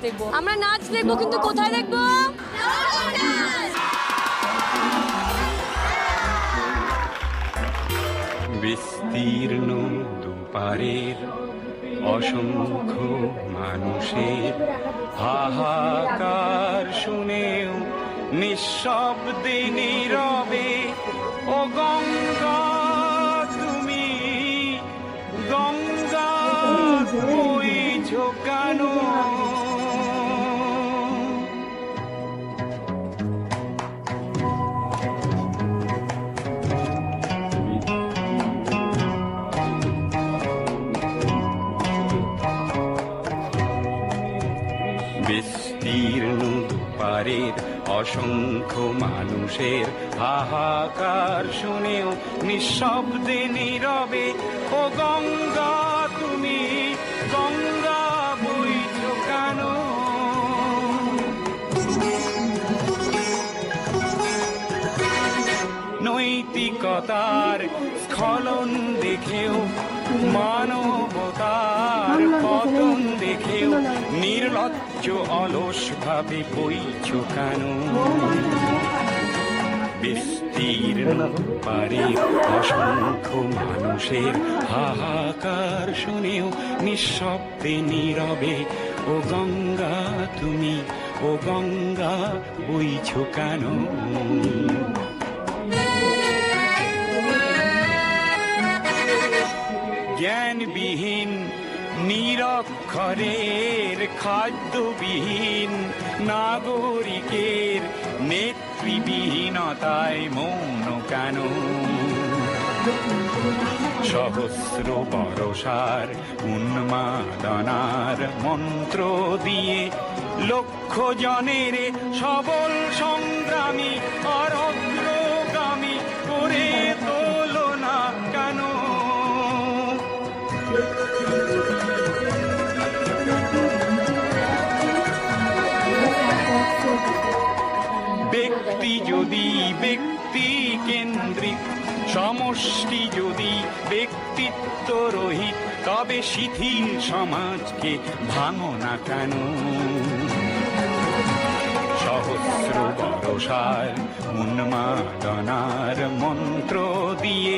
দেখবো। আমরা নাচ দেখবো, কিন্তু কোথায় দেখবো? বিস্তীর্ণ দুপারের অসংখ্য মানুষের হাহাকার শুনেও নিঃশব্দে নীরবে ও গঙ্গা তুমি গঙ্গা বইছো কেন? বিস্তীর্ণ দুপারের অসংখ্য মানুষের হাহাকার শুনেও নিঃশব্দে নীরবে ও গঙ্গা তুমি গঙ্গা বইছো কেন? নৈতিকতার স্খলন দেখেও মানবতার পতন দেখেও নির্লজ্জ অলস ভাবে বইছো কেন? বিস্তীর্ণ পারে অসংখ্য মানুষের হাহাকার শুনেও নিঃশব্দে নীরবে ও গঙ্গা তুমি ও গঙ্গা বইছো কেন? জ্ঞানবিহীন নিরক্ষরের খাদ্যবিহীন নাগরিকের নেতৃবিহীনতায় মৌন কেন? সহস্র বরষার উন্মাদনার মন্ত্র দিয়ে লক্ষ জনের সবল সংগ্রামী আর অগ্রগামী করে তোলো না কেন? ব্যক্তি যদি ব্যক্তি কেন্দ্রিক, সমষ্টি যদি ব্যক্তিত্ব রহিত, তবে শিথিল সমাজকে ভাঙো না কেন? সহস্র বরষার উন্মাদনার মন্ত্র দিয়ে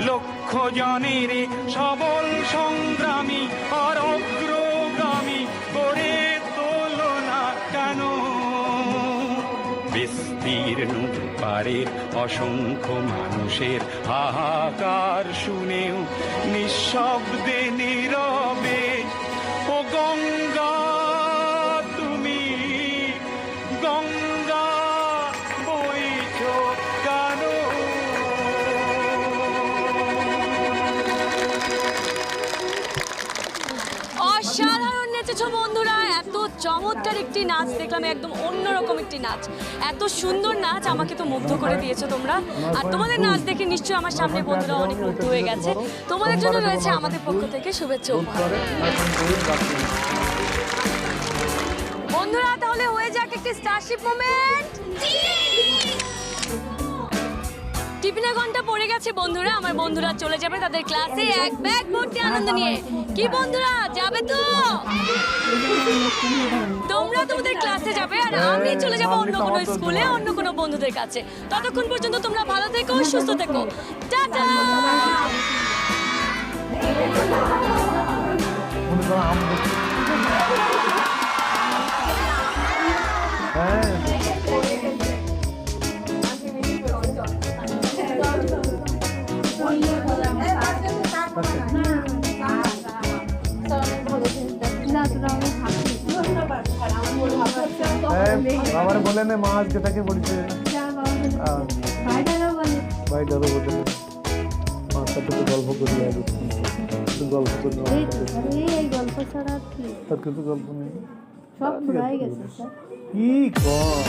লক্ষ জনের সবল সংগ্রামী আর অগ্রগামী করে তোলো না কেন? বিস্তীর্ণ পারের অসংখ্য মানুষের হাহাকার শুনেও নিঃশব্দে নীরবে ও গঙ্গা তুমি গঙ্গা বইছো কেন? অসাধারণ নেচেছো বন্ধুরা, এত চমৎকার একটি নাচ দেখলাম, একদম অন্যরকম একটি নাচ, এত সুন্দর নাচ, আমাকে তো মুগ্ধ করে দিয়েছো তোমরা। আর তোমাদের নাচ দেখে নিশ্চয়ই আমার সামনে বন্ধুরা অনেক মুগ্ধ হয়ে গেছে। তোমাদের জন্য রয়েছে আমাদের পক্ষ থেকে শুভেচ্ছা উপহার। বন্ধুরা তাহলে হয়ে যাক একটি স্টারশিপ মোমেন্ট। টিফিনের ঘন্টা পড়ে গেছে বন্ধুরা, আমার বন্ধুরা চলে যাবে তাদের ক্লাসে এক ব্যাগ ভর্তি আনন্দ নিয়ে। কি বন্ধুরা যাবে তো? তোমরা তোমাদের ক্লাসে যাবে আর আমি চলে যাব অন্য কোনো স্কুলে, অন্য কোনো বন্ধুদের কাছে। ততক্ষণ পর্যন্ত তোমরা ভালো থেকো, সুস্থ থেকো, টাটা। বাবার বলে না মা আজকে তাকে বলছে ভাইটারও বলে মার সাথে তো গল্প করি আর গল্প করি এই গল্প ছাড়া কি তার কিন্তু গল্প নেই সব ভুলাই গেছে কি কম